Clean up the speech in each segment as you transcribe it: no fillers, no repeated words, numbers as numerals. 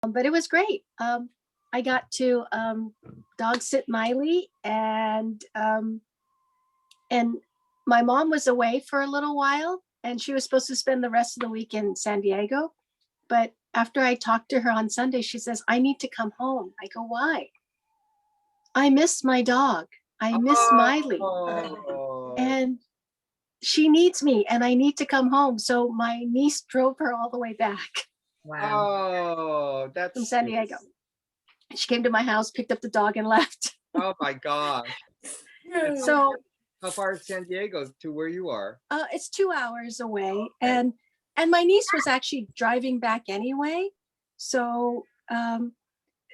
But it was great. I got to dog sit Miley, and my mom was away for a little while, and she was supposed to spend the rest of the week in San Diego. But after I talked to her on Sunday, she says, I need to come home. I go, why? I miss my dog. I miss Miley. Oh, And she needs me, and I need to come home. So my niece drove her all the way back Wow. oh, that's from San Diego. She came to my house, picked up the dog, and left. Oh my gosh. So How far is San Diego to where you are? it's 2 hours away, and my niece was actually driving back anyway. So,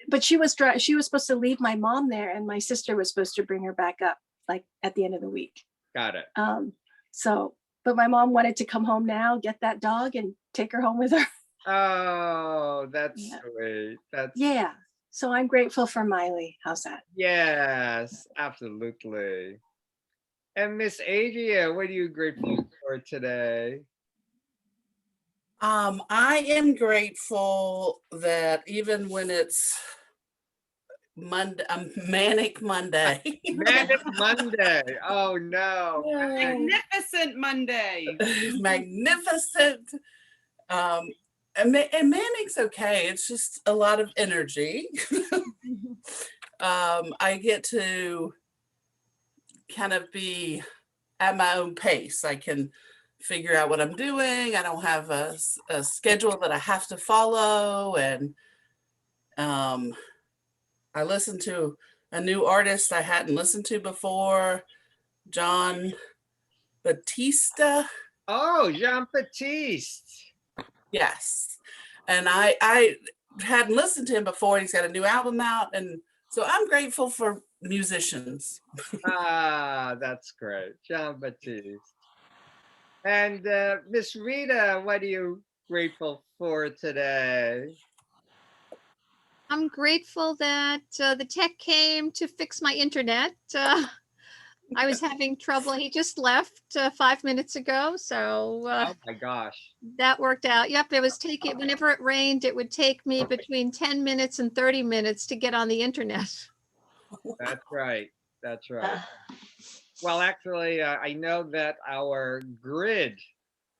but she was supposed to leave my mom there, and my sister was supposed to bring her back up like at the end of the week. Got it. So, but my mom wanted to come home now, get that dog, and take her home with her. Oh, that's sweet. That's Yeah. So I'm grateful for Miley. How's that? yes, absolutely. And Miss Adria, what are you grateful for today? I am grateful that even when it's Monday, Manic Monday. Manic Monday. Oh no. Magnificent Monday. Magnificent. And Manic's okay. It's just a lot of energy. I get to kind of be at my own pace. I can figure out what I'm doing. I don't have a schedule that I have to follow. And I listened to a new artist I hadn't listened to before, John Batista. Oh, Jean Baptiste. Yes. And I hadn't listened to him before. He's got a new album out. And so I'm grateful for musicians. Ah, that's great. Jean Baptiste. And Miss Rita, what are you grateful for today? I'm grateful that the tech came to fix my internet. I was having trouble. He just left 5 minutes ago. So Oh my gosh. that worked out. Yep. It was taking, whenever it rained, it would take me between 10 minutes and 30 minutes to get on the internet. That's right. That's right. Well, actually, I know that our grid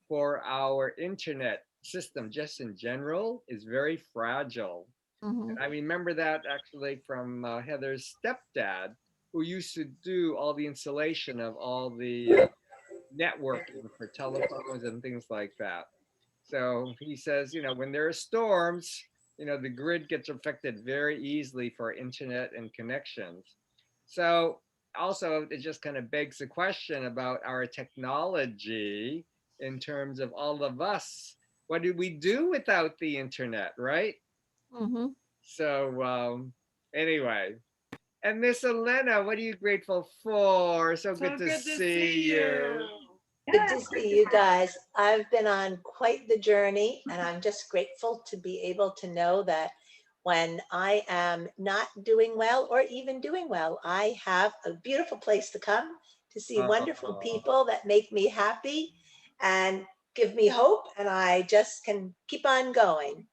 for our internet system, just in general, is very fragile. And I remember that actually from Heather's stepdad, who used to do all the installation of all the networking for telephones and things like that. So he says, you know, when there are storms, you know, the grid gets affected very easily for internet and connections. So also, it just kind of begs the question about our technology in terms of all of us. What do we do without the internet, right? So anyway, and Miss Elena, what are you grateful for? So good to see you. Good to see you guys. I've been on quite the journey, and I'm just grateful to be able to know that when I am not doing well or even doing well, I have a beautiful place to come to see wonderful people that make me happy and give me hope, and I just can keep on going.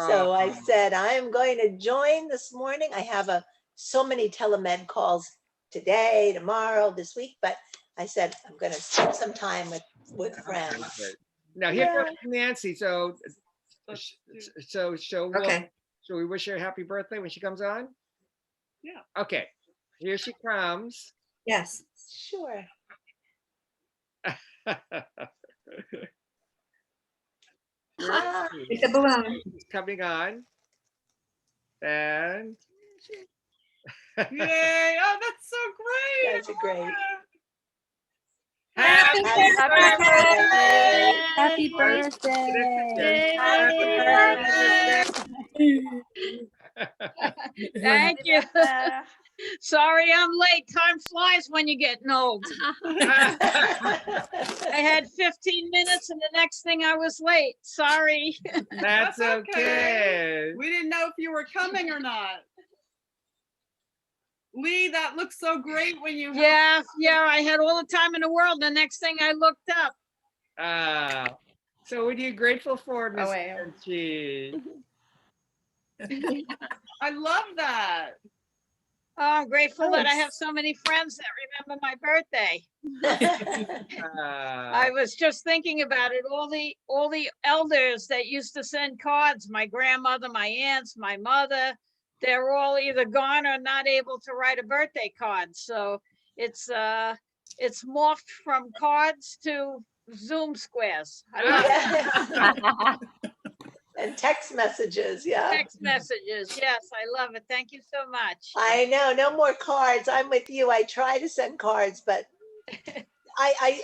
So I said, I am going to join this morning. I have so many telemed calls today, tomorrow, this week, but I said, I'm going to spend some time with friends. Now here goes Nancy. So Okay. shall we wish her a happy birthday when she comes on? Yeah. Okay. Here she comes. Yes. Sure. It's a balloon. She's coming on. And Yay! Oh, that's so great! That's great. happy birthday! Happy birthday. Thank you. Sorry I'm late. Time flies when you're getting old. I had 15 minutes and the next thing I was late. Sorry. That's okay. We didn't know if you were coming or not. Lee, that looks so great when you Yeah, I had all the time in the world. The next thing I looked up. So what are you grateful for, Miss Nanchi? I love that. Oh, I'm grateful that I have Nice. so many friends that remember my birthday. Uh, I was just thinking about it. All the elders that used to send cards, my grandmother, my aunts, my mother, they're all either gone or not able to write a birthday card. So it's morphed from cards to Zoom squares. I love it. And text messages, yeah. Text messages. Yes, I love it. Thank you so much. I know, no more cards. I'm with you. I try to send cards, but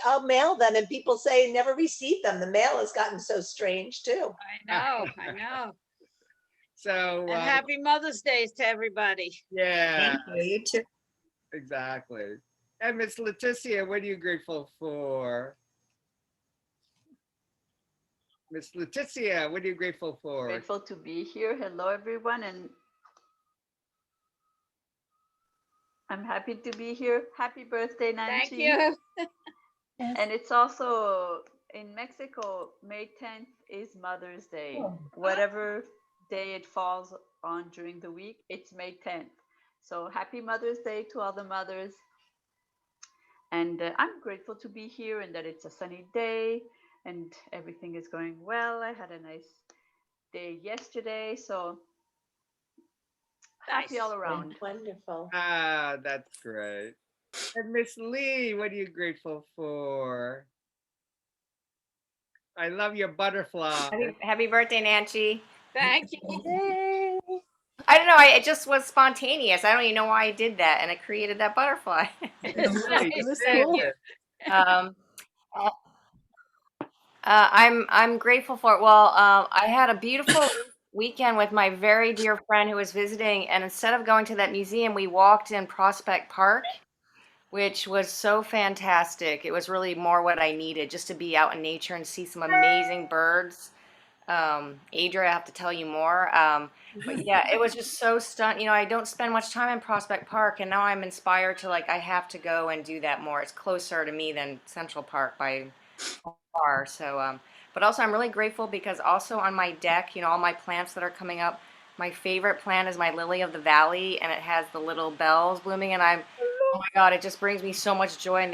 I'll mail them and people say never received them. The mail has gotten so strange too. I know. so And happy Mother's Day to everybody. yeah, Thank you. You too. exactly. And Miss Leticia, what are you grateful for? Miss Leticia, what are you grateful for? Grateful to be here. Hello, everyone, and I'm happy to be here. Happy birthday, Nanchi. Thank you. Yes. And it's also in Mexico, May 10th is Mother's Day. Whatever day it falls on during the week, it's May 10th. So happy Mother's Day to all the mothers. And I'm grateful to be here and that it's a sunny day and everything is going well. I had a nice day yesterday, so happy Nice. all around. Wonderful. That's great. And Miss Lee, what are you grateful for? I love your butterfly. Happy birthday, Nancy. Thank you. Yay. I don't know. It just was spontaneous. I don't even know why I did that, and it created that butterfly. It's Nice. It was Thank cool. you. um, I'm grateful for it. Well, I had a beautiful weekend with my very dear friend who was visiting, and instead of going to that museum, we walked in Prospect Park, which was so fantastic. It was really more what I needed, just to be out in nature and see some amazing birds. Adria, I have to tell you more. But yeah, it was just so stunned. You know, I don't spend much time in Prospect Park, and now I'm inspired to I have to go and do that more. It's closer to me than Central Park by far. So, but also I'm really grateful because also on my deck, all my plants that are coming up, my favorite plant is my lily of the valley, and it has the little bells blooming, and oh my God, it just brings me so much joy, and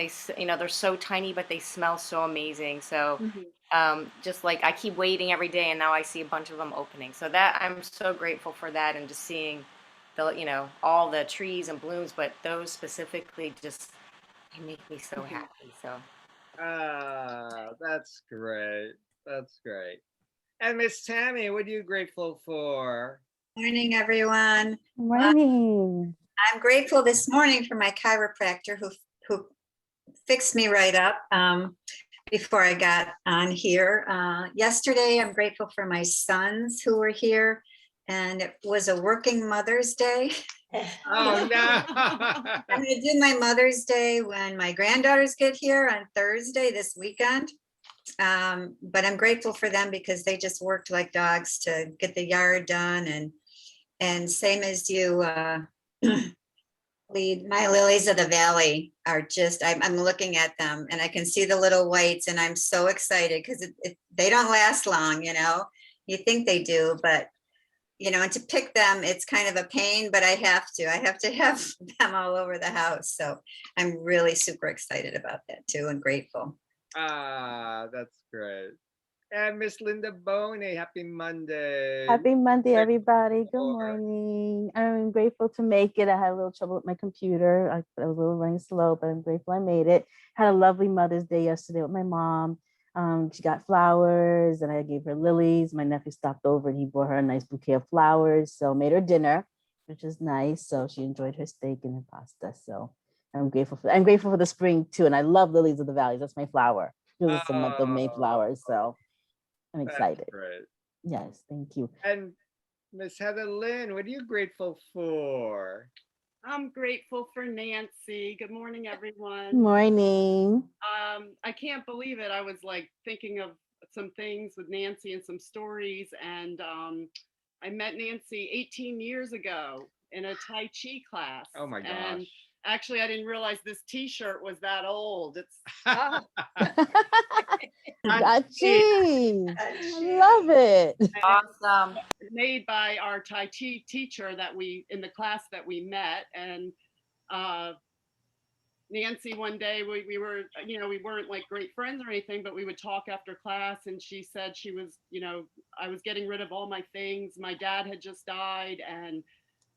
they're so tiny, but they smell so amazing. So, just I keep waiting every day, and now I see a bunch of them opening. So that I'm so grateful for that, and just seeing all the trees and blooms, but those specifically just they make me so happy. So. That's great. That's great. And Miss Tammy, what are you grateful for? Morning, everyone. Morning. I'm grateful this morning for my chiropractor who fixed me right up before I got on here. Yesterday, I'm grateful for my sons who were here, and it was a working Mother's Day. Oh no. I'm going to do my Mother's Day when my granddaughters get here on Thursday this weekend. But I'm grateful for them because they just worked like dogs to get the yard done. And same as you, Lee, my lilies of the valley are just, I'm looking at them and I can see the little whites, and I'm so excited because they don't last long, you think they do, but and to pick them, it's kind of a pain, but I have to have them all over the house. So I'm really super excited about that too, and grateful. That's great. And Miss Linda Boney, happy Monday. Happy Monday, Grateful everybody. Good for- morning. I'm grateful to make it. I had a little trouble with my computer. I was a little running slow, but I'm grateful I made it. Had a lovely Mother's Day yesterday with my mom. She got flowers and I gave her lilies. My nephew stopped over and he brought her a nice bouquet of flowers. So made her dinner, which is nice. So she enjoyed her steak and her pasta. So I'm grateful for the spring too. And I love lilies of the valley. That's my flower. It's the month of May flowers. So I'm excited. That's great. Yes, thank you. And Miss Heather Lynn, what are you grateful for? I'm grateful for Nancy. Good morning, everyone. Good morning. I can't believe it. I was thinking of some things with Nancy and some stories, and I met Nancy 18 years ago in a Tai Chi class. Oh my gosh. And actually, I didn't realize this T-shirt was that old. It's Ah, Gotchi. I love it. Awesome. made by our Tai Chi teacher that we in the class that we met, and Nancy, one day we were, we weren't like great friends or anything, but we would talk after class, and she said she was, I was getting rid of all my things. My dad had just died, and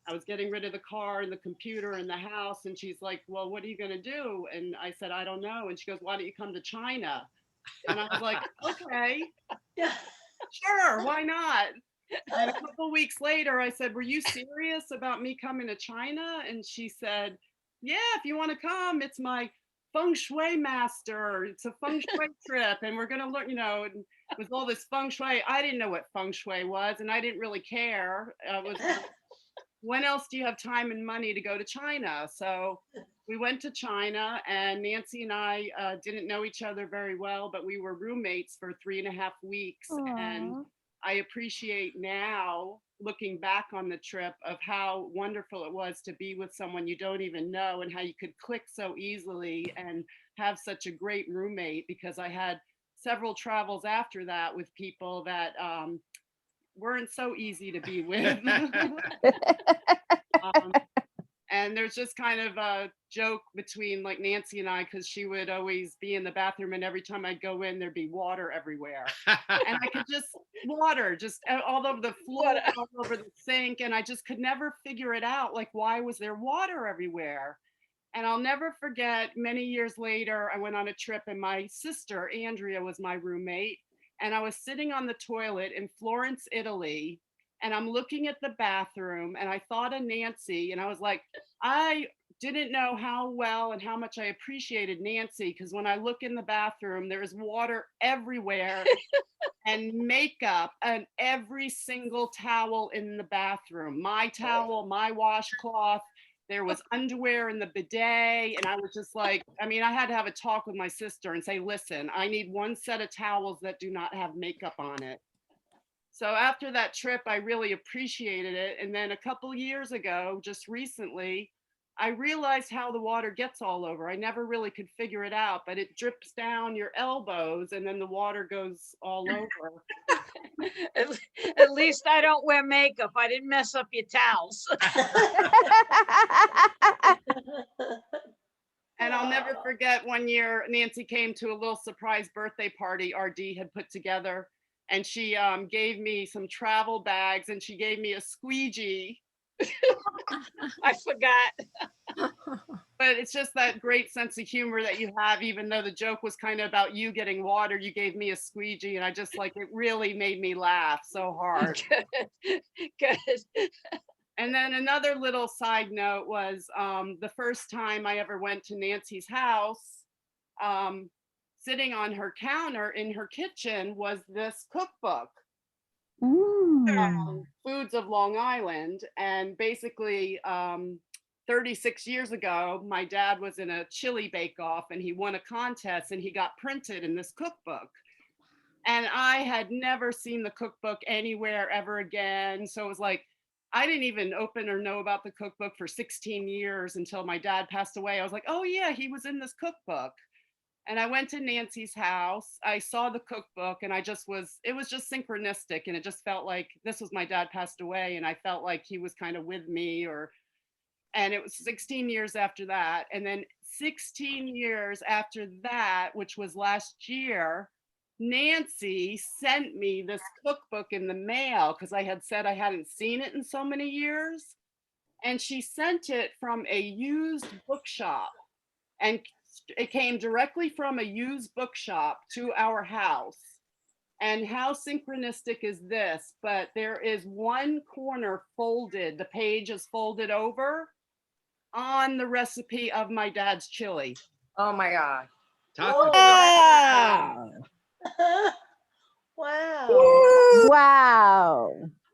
I was getting rid of the car and the computer and the house. And she's like, well, what are you going to do? And I said, I don't know. And she goes, why don't you come to China? And I was like, okay, sure, why not? And a couple weeks later, I said, were you serious about me coming to China? And she said, yeah, if you want to come, it's my feng shui master. It's a feng shui trip. And we're going to learn, with all this feng shui. I didn't know what feng shui was, and I didn't really care. When else do you have time and money to go to China? So we went to China, and Nancy and I didn't know each other very well, but we were roommates for 3.5 weeks. And I appreciate now, looking back on the trip, of how wonderful it was to be with someone you don't even know, and how you could click so easily and have such a great roommate, because I had several travels after that with people that weren't so easy to be with. And there's just kind of a joke between like Nancy and I, because she would always be in the bathroom, and every time I'd go in, there'd be water everywhere. And I could just water just all over the floor, all over the sink. And I just could never figure it out. Like, why was there water everywhere? And I'll never forget, many years later, I went on a trip, and my sister, Andrea, was my roommate. And I was sitting on the toilet in Florence, Italy, and I'm looking at the bathroom, and I thought of Nancy, and I was like, I didn't know how well and how much I appreciated Nancy, because when I look in the bathroom, there's water everywhere and makeup and every single towel in the bathroom. My towel, my washcloth, there was underwear in the bidet. And I was just like, I had to have a talk with my sister and say, listen, I need one set of towels that do not have makeup on it. So after that trip, I really appreciated it. And then a couple years ago, just recently, I realized how the water gets all over. I never really could figure it out, but it drips down your elbows, and then the water goes all over. At least I don't wear makeup. I didn't mess up your towels. And I'll never forget, one year Nancy came to a little surprise birthday party RD had put together, and she gave me some travel bags, and she gave me a squeegee. I forgot. But it's just that great sense of humor that you have, even though the joke was kind of about you getting water, you gave me a squeegee, and I just like, it really made me laugh so hard. Good. And then another little side note was the first time I ever went to Nancy's house, sitting on her counter in her kitchen was this cookbook, Foods of Long Island. And basically 36 years ago, my dad was in a chili bake-off, and he won a contest, and he got printed in this cookbook. And I had never seen the cookbook anywhere ever again. So it was like, I didn't even open or know about the cookbook for 16 years until my dad passed away. I was like, oh yeah, he was in this cookbook. And I went to Nancy's house. I saw the cookbook, and it was just synchronistic. And it just felt like this was my dad passed away. And I felt like he was kind of with me, and it was 16 years after that. And then 16 years after that, which was last year, Nancy sent me this cookbook in the mail, because I had said I hadn't seen it in so many years. And she sent it from a used bookshop, and it came directly from a used bookshop to our house. And how synchronistic is this? But there is one corner folded, the page is folded over on the recipe of my dad's chili. Oh my God. Wow. Wow. Wow.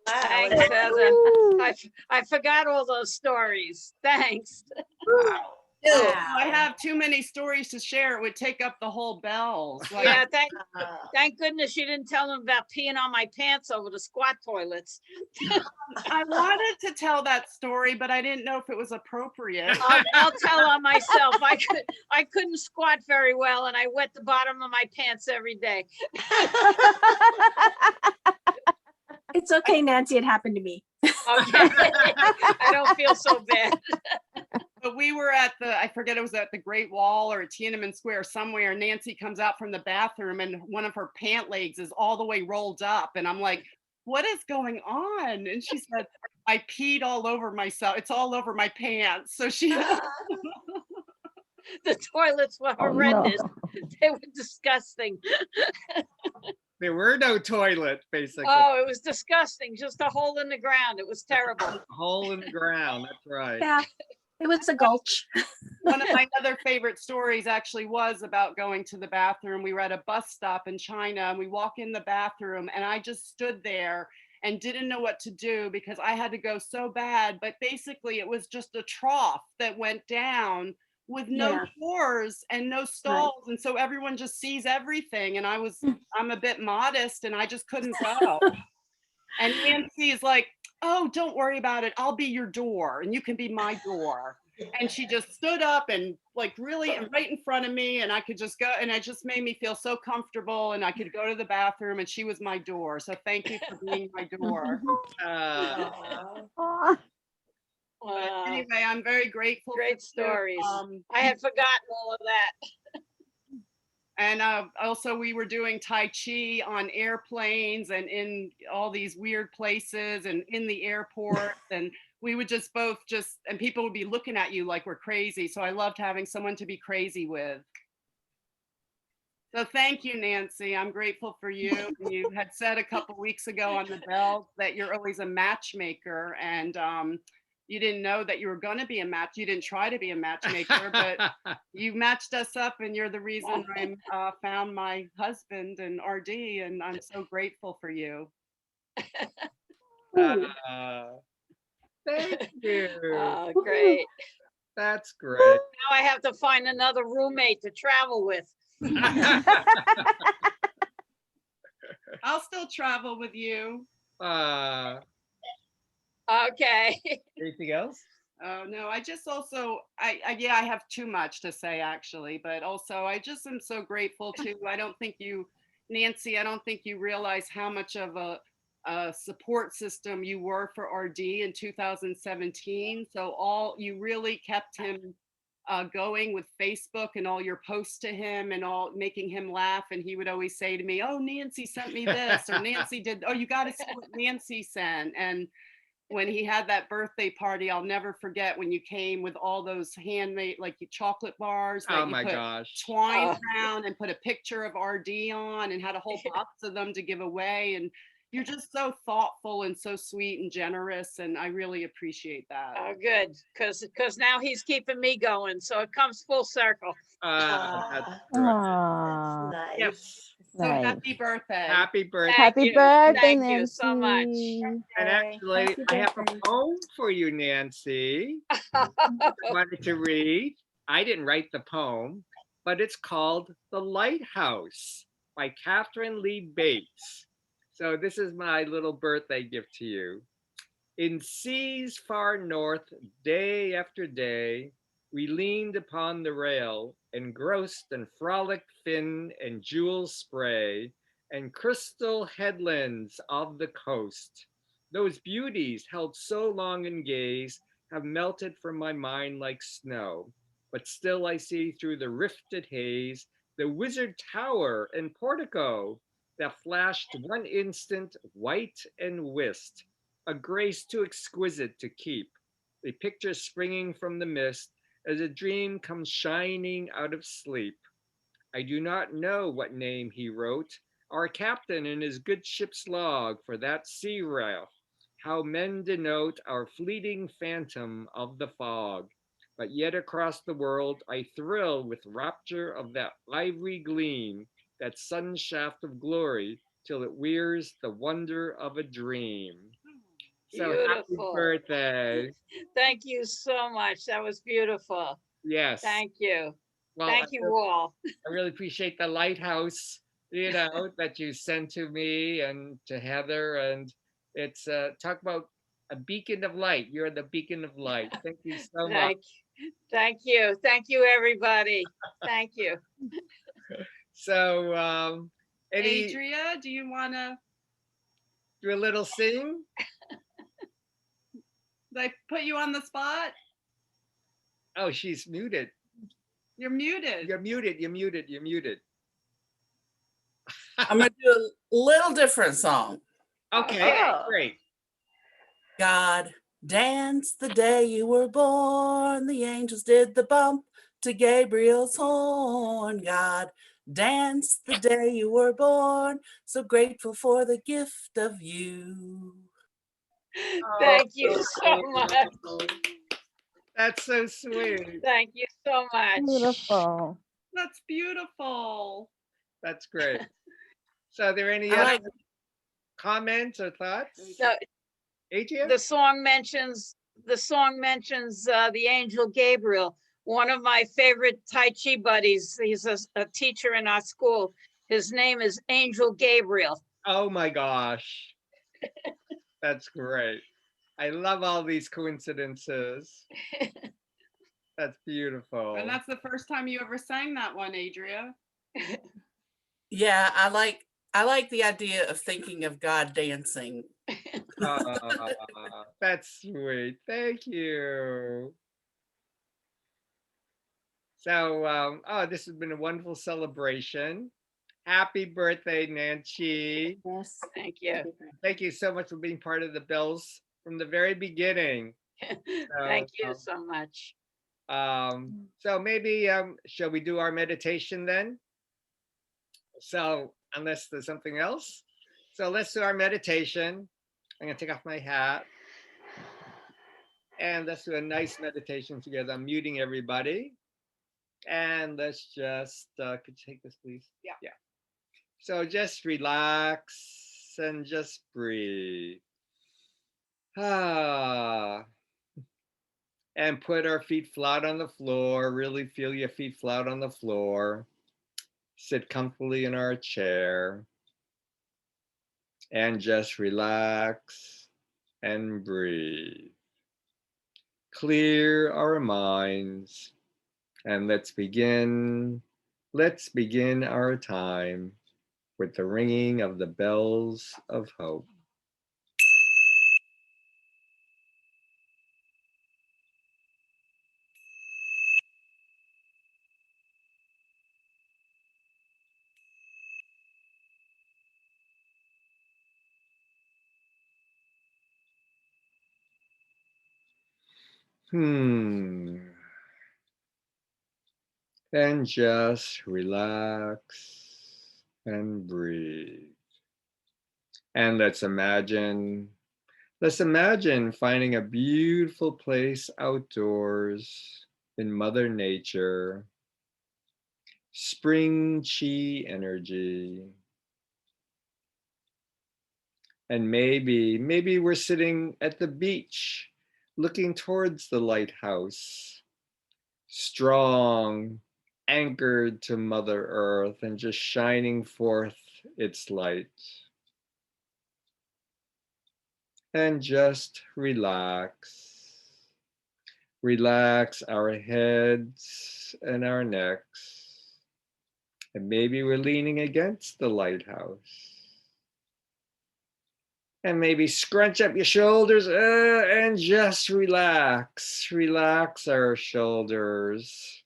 Thanks, Wow. Heather. I forgot all those stories. Thanks. too. I have too many stories to share. It would take up the whole bells. Like, Yeah, Uh, thank goodness you didn't tell them about peeing on my pants over the squat toilets. I wanted to tell that story, but I didn't know if it was appropriate. I'll tell on myself. I couldn't squat very well, and I wet the bottom of my pants every day. It's okay, Nancy. It happened to me. Okay, I don't feel so bad. But we were at I forget, it was at the Great Wall or at Tiananmen Square somewhere. Nancy comes out from the bathroom and one of her pant legs is all the way rolled up. And I'm like, what is going on? And she said, I peed all over myself. It's all over my pants. So she, The toilets were Oh, no. horrendous. They were disgusting. There were no toilets, basically. Oh, it was disgusting. Just a hole in the ground. It was terrible. A hole in the ground. That's right. Yeah, it was a gulch. one of my other favorite stories actually was about going to the bathroom. We were at a bus stop in China and we walk in the bathroom and I just stood there and didn't know what to do because I had to go so bad. But basically it was just a trough that went down with no Yeah. doors and no stalls. And so everyone just sees everything. And I'm a bit modest and I just couldn't go. And Nancy is like, oh, don't worry about it. I'll be your door and you can be my door. And she just stood up and like really and right in front of me and I could just go and it just made me feel so comfortable and I could go to the bathroom and she was my door. So thank you for being my door. Aw. But Wow. anyway, I'm very grateful. Great for you. stories. I had forgotten all of that. And also we were doing Tai Chi on airplanes and in all these weird places and in the airport. And we would just and people would be looking at you like we're crazy. So I loved having someone to be crazy with. So thank you, Nancy. I'm grateful for you. You had said a couple weeks ago on the bell that you're always a matchmaker and you didn't know that you were going to be a match. You didn't try to be a matchmaker, but you matched us up and you're the reason I found my husband and RD and I'm so grateful for you. Thank you. Oh, great. That's great. Now I have to find another roommate to travel with. I'll still travel with you. Okay. Anything else? Oh no, I just also I have too much to say actually, but also I just am so grateful to Nancy, I don't think you realize how much of a support system you were for RD in 2017. So you really kept him going with Facebook and all your posts to him and all making him laugh. And he would always say to me, oh, Nancy sent me this, or Nancy did, oh, you got to see what Nancy sent. And when he had that birthday party, I'll never forget when you came with all those handmade, like chocolate bars that Oh you my put gosh. twine around and put a picture of RD on and had a whole box of them to give away. And you're just so thoughtful and so sweet and generous. And I really appreciate that. Oh, good. Because now he's keeping me going. So it comes full circle. That's Aw. Nice. Yep. So Nice. happy birthday. Happy birthday. Thank Happy you. birthday, Thank Nancy. you so much. And actually, Happy I have a birthday. poem for you, Nancy. I wanted to read. I didn't write the poem, but it's called The Lighthouse by Catherine Lee Bates. So this is my little birthday gift to you. In seas far north, day after day, we leaned upon the rail, engrossed in frolic fin and jewel spray, and crystal headlands of the coast. Those beauties held so long in gaze have melted from my mind like snow, but still I see through the rifted haze the wizard tower and portico that flashed one instant white and whist, a grace too exquisite to keep, a picture springing from the mist as a dream comes shining out of sleep. I do not know what name he wrote, our captain in his good ship's log for that sea rail, how men denote our fleeting phantom of the fog. But yet across the world I thrill with rapture of that ivory gleam, that sun shaft of glory, till it wears the wonder of a dream. So happy Beautiful. birthday. Thank you so much. That was beautiful. Yes. Thank you. Well, Thank you all. I really appreciate the lighthouse, that you sent to me and to Heather. And it's talk about a beacon of light. You're the beacon of light. Thank you so much. Thank you. Thank you, everybody. Thank you. So, any Adria, do you want to? do a little sing? Did I put you on the spot? Oh, she's muted. You're muted. You're muted. You're muted. You're muted. I'm gonna do a little different song. Okay, Oh. great. God danced the day you were born. The angels did the bump to Gabriel's horn. God danced the day you were born. So grateful for the gift of you. Thank you so much. That's so sweet. Thank you so much. Beautiful. That's beautiful. That's great. So, are there any I other like comments or thoughts? So Adrian? the song mentions the angel Gabriel. One of my favorite Tai Chi buddies. He's a teacher in our school. His name is Angel Gabriel. Oh my gosh. That's great. I love all these coincidences. That's beautiful. And that's the first time you ever sang that one, Adria. Yeah, I like the idea of thinking of God dancing. That's sweet. Thank you. So, this has been a wonderful celebration. Happy birthday, Nanchi. Yes. Thank you. Thank you so much for being part of the Bells from the very beginning. Thank you so much. So maybe, shall we do our meditation then? So unless there's something else. So let's do our meditation. I'm gonna take off my hat. And let's do a nice meditation together. I'm muting everybody. And let's just, could you take this, please? Yeah. Yeah. So just relax and just breathe. Ah. And put our feet flat on the floor. Really feel your feet flat on the floor. Sit comfortably in our chair. And just relax and breathe. Clear our minds. And let's begin our time with the ringing of the bells of hope. And just relax and breathe. And let's imagine finding a beautiful place outdoors in Mother Nature, spring chi energy. And maybe we're sitting at the beach, looking towards the lighthouse, strong, anchored to Mother Earth and just shining forth its light. And just relax. Relax our heads and our necks. And maybe we're leaning against the lighthouse. And maybe scrunch up your shoulders and just relax. Relax our shoulders.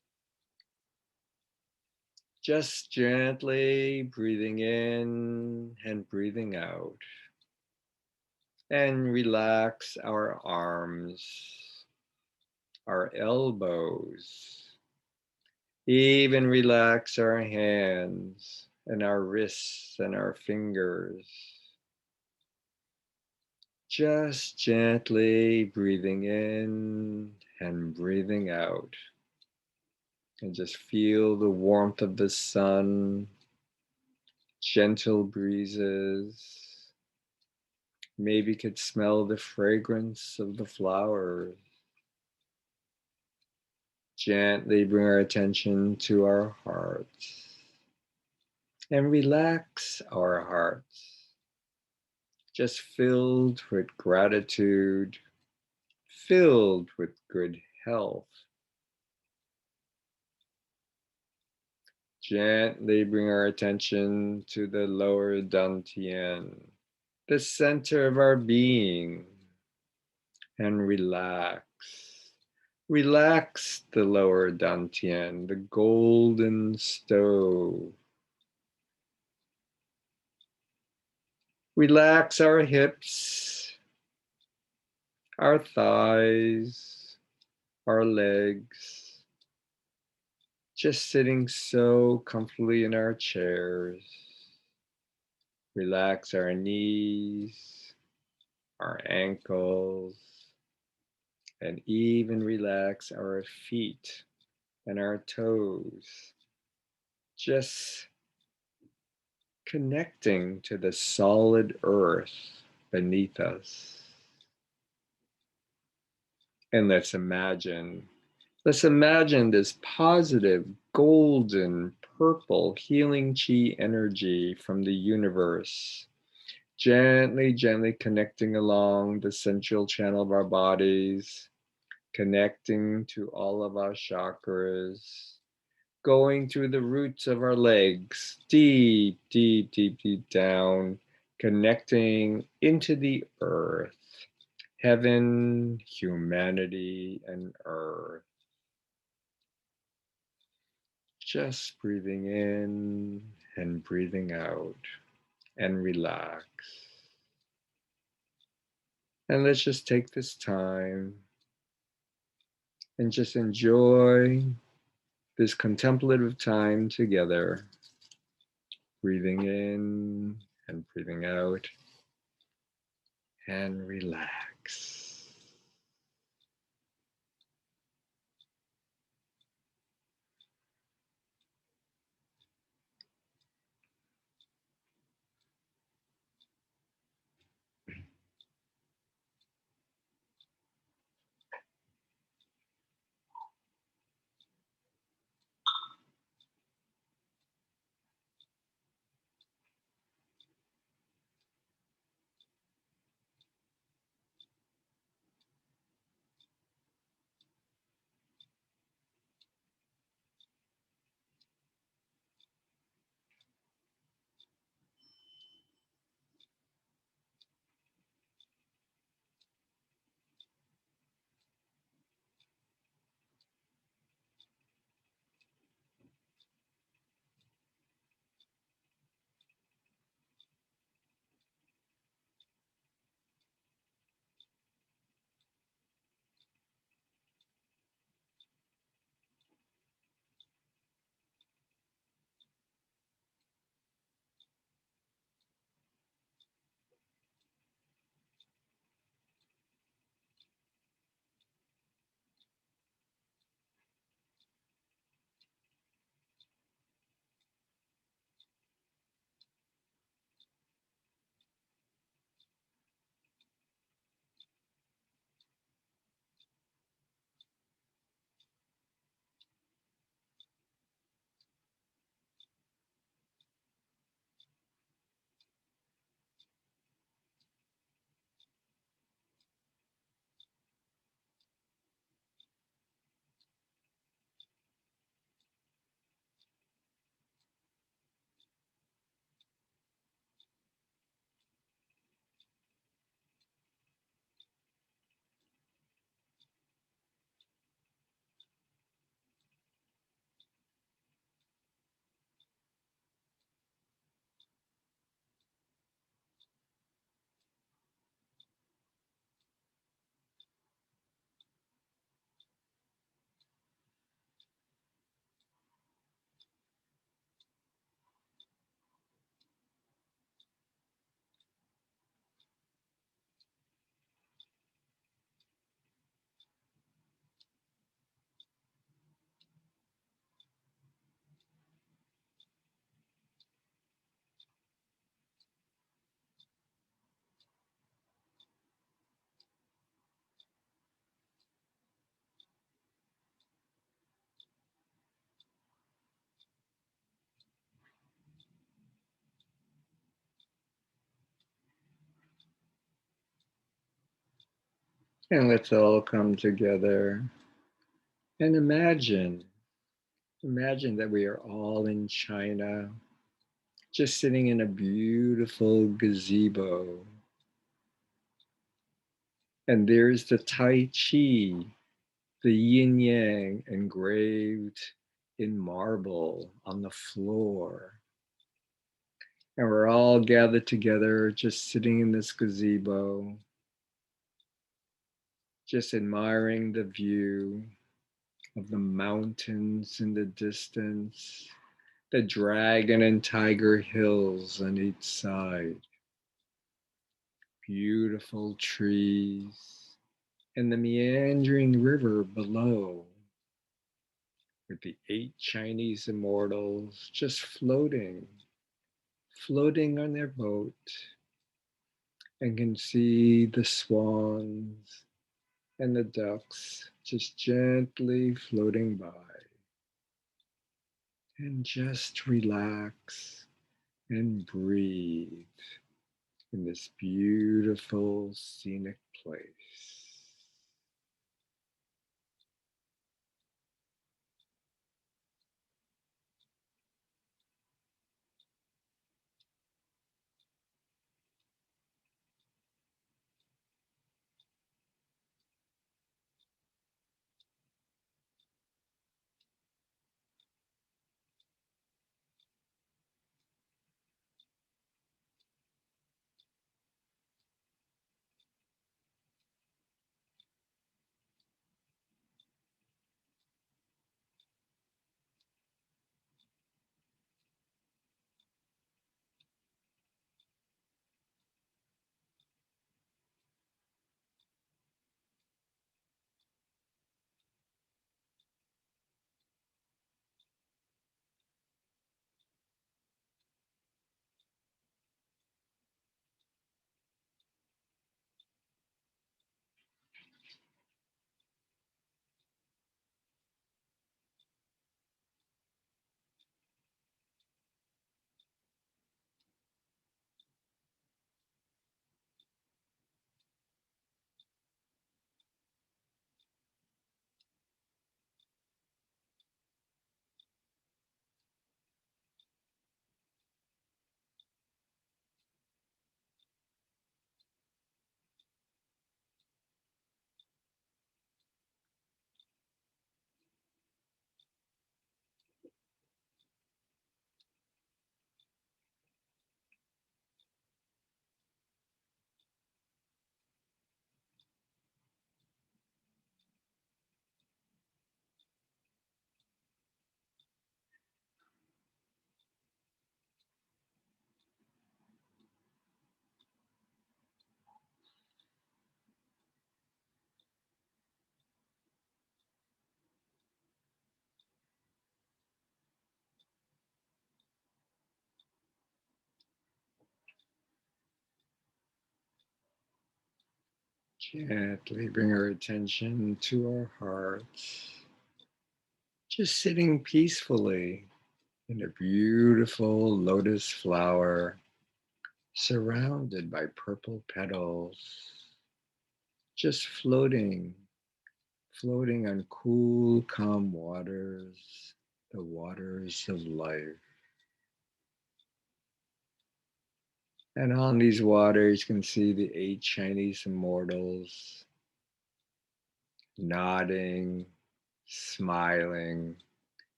Just gently breathing in and breathing out. And relax our arms, our elbows. Even relax our hands and our wrists and our fingers. Just gently breathing in and breathing out. And just feel the warmth of the sun, gentle breezes. Maybe you could smell the fragrance of the flowers. Gently bring our attention to our hearts and relax our hearts, just filled with gratitude, filled with good health. Gently bring our attention to the lower dantian, the center of our being, and relax. Relax the lower dantian, the golden stove. Relax our hips, our thighs, our legs, just sitting so comfortably in our chairs. Relax our knees, our ankles, and even relax our feet and our toes. Just connecting to the solid earth beneath us. And let's imagine this positive, golden, purple healing chi energy from the universe, gently connecting along the central channel of our bodies, connecting to all of our chakras, going through the roots of our legs, deep down, connecting into the earth, heaven, humanity, and earth. Just breathing in and breathing out, and relax. And let's just take this time and just enjoy this contemplative time together, breathing in and breathing out, and relax. And let's all come together and imagine that we are all in China, just sitting in a beautiful gazebo. And there's the Tai Chi, the yin yang engraved in marble on the floor. And we're all gathered together, just sitting in this gazebo, just admiring the view of the mountains in the distance, the dragon and tiger hills on each side, beautiful trees, and the meandering river below, with the 8 Chinese immortals just floating on their boat, and can see the swans and the ducks just gently floating by. And just relax and breathe in this beautiful scenic place. Gently bring our attention to our hearts, just sitting peacefully in a beautiful lotus flower surrounded by purple petals, just floating on cool, calm waters, the waters of life. And on these waters, you can see the 8 Chinese immortals nodding, smiling,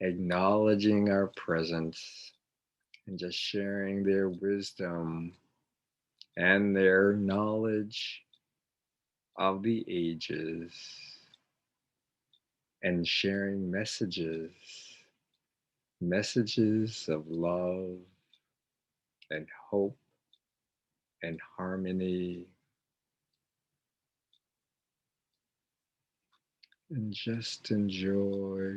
acknowledging our presence, and just sharing their wisdom and their knowledge of the ages, and sharing messages of love and hope and harmony, and just enjoy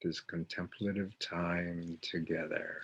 this contemplative time together.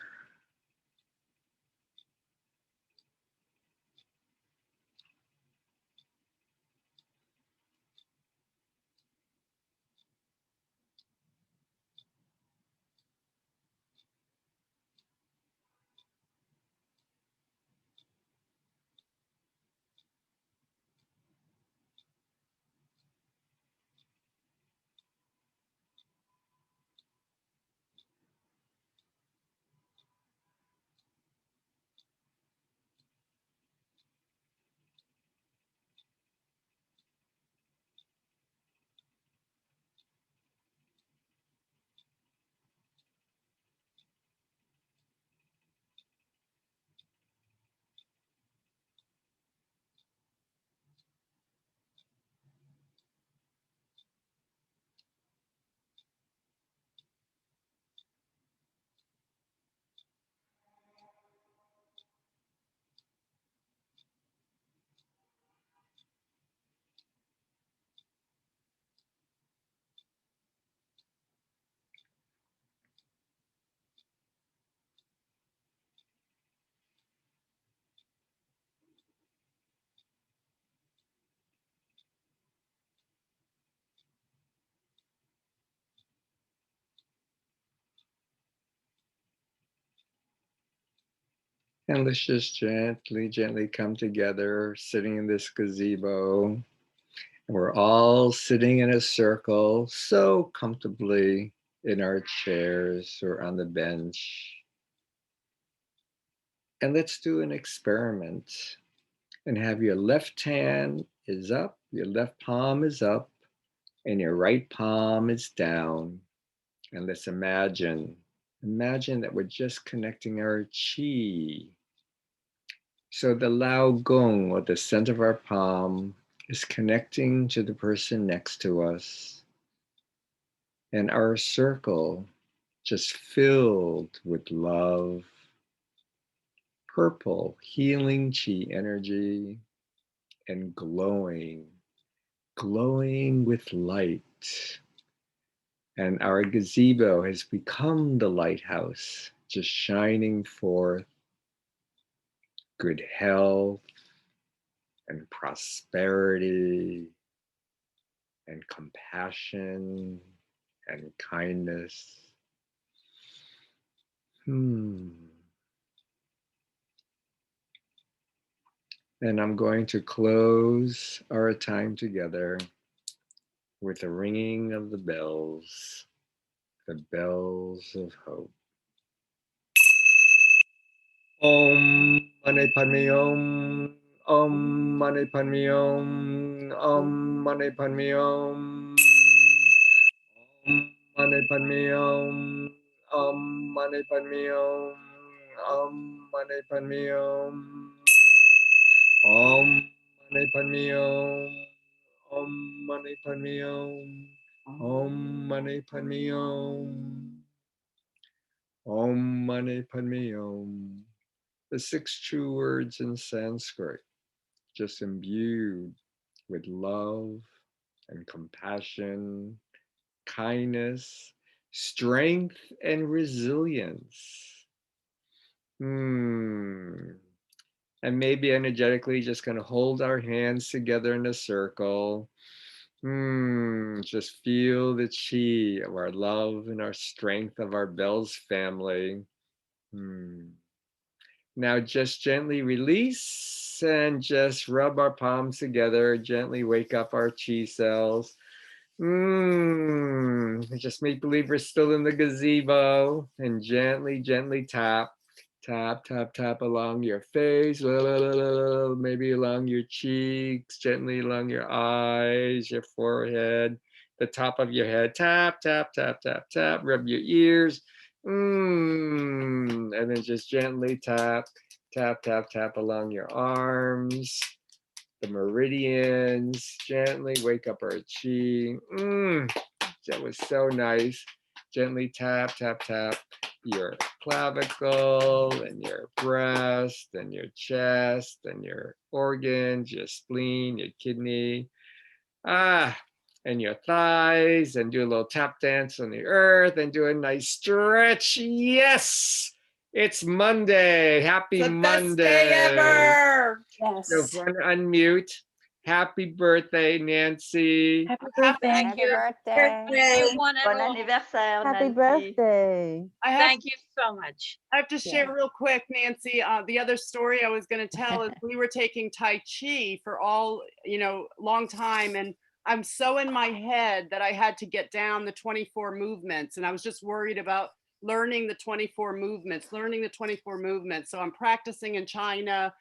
And let's just gently, gently come together, sitting in this gazebo. And we're all sitting in a circle so comfortably in our chairs or on the bench. And let's do an experiment and have your left hand is up, your left palm is up, and your right palm is down. And let's imagine that we're just connecting our chi. So the Lao Gong, or the center of our palm, is connecting to the person next to us. And our circle just filled with love, purple, healing chi energy, and glowing with light. And our gazebo has become the lighthouse, just shining forth good health and prosperity and compassion and kindness. And I'm going to close our time together with the ringing of the bells of hope. Om Mani Padme Om. Om Mani Padme Om. Om Mani Padme Om. Om Mani Padme Om. Om Mani Padme Om. Om Mani Padme Om. Om Mani Padme Om. Om Mani Padme Om. Om Mani Padme Om. Om Mani Padme Om. The 6 true words in Sanskrit, just imbued with love and compassion, kindness, strength, and resilience. And maybe energetically just going to hold our hands together in a circle. Just feel the chi of our love and our strength of our bells family. Now just gently release and just rub our palms together, gently wake up our chi cells. Just make believe we're still in the gazebo and gently, gently tap, tap, tap, tap along your face, maybe along your cheeks, gently along your eyes, your forehead, the top of your head, tap, tap, tap, tap, tap, rub your ears. And then just gently tap, tap, tap, tap along your arms, the meridians, gently wake up our chi. That was so nice. Gently tap, tap, tap your clavicle and your breast and your chest and your organs, your spleen, your kidney. And your thighs, and do a little tap dance on the earth and do a nice stretch. Yes, it's Monday. Happy The Monday. best day ever. Yes. So if you want to unmute, happy birthday, Nancy. Happy birthday. Thank you. birthday. Everyone and Bon all. anniversaire, Happy Nancy. birthday. Thank you so much. I have to share Yeah. real quick, Nancy. The other story I was going to tell is we were taking Tai Chi for long time. And I'm so in my head that I had to get down the 24 movements. And I was just worried about learning the 24 movements. So I'm practicing in China.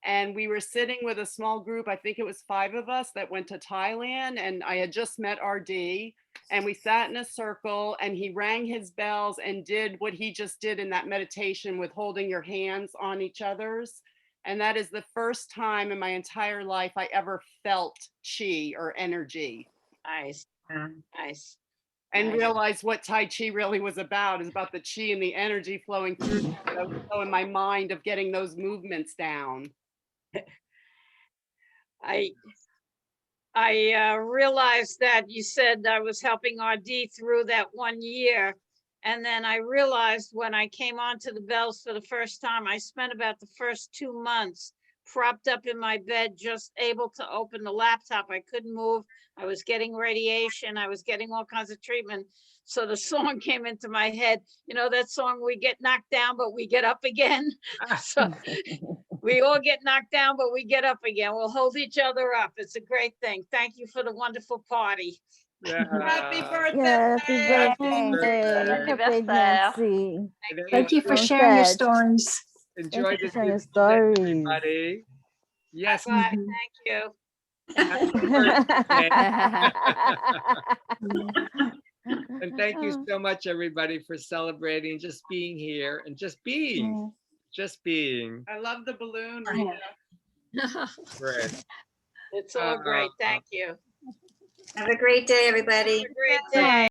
And we were sitting with a small group. I think it was 5 of us that went to Thailand. And I had just met RD. And we sat in a circle and he rang his bells and did what he just did in that meditation with holding your hands on each other's. And that is the first time in my entire life I ever felt chi or energy. Nice. Nice. And Nice. realized what Tai Chi really was about, is about the chi and the energy flowing through. I was so in my mind of getting those movements down. I realized that you said I was helping RD through that 1 year. And then I realized when I came onto the bells for the first time, I spent about the first 2 months propped up in my bed, just able to open the laptop. I couldn't move. I was getting radiation. I was getting all kinds of treatment. So the song came into my head. You know that song, we get knocked down, but we get up again. So we all get knocked down, but we get up again. We'll hold each other up. It's a great thing. Thank you for the wonderful party. Happy birthday. Yeah, happy birthday. Happy Happy birthday. Nancy. Thank you for Well sharing your said. stories. Enjoy Thank you this for sharing your beautiful day, stories. everybody. Yes. Bye. Mhm. Thank you. Happy birthday. And thank you so much, everybody, for celebrating, just being here and just being. Just being. I love the balloon, Yeah. Rita. Great. It's all great. Thank you. Have a great day, everybody. Have a great Bye. day.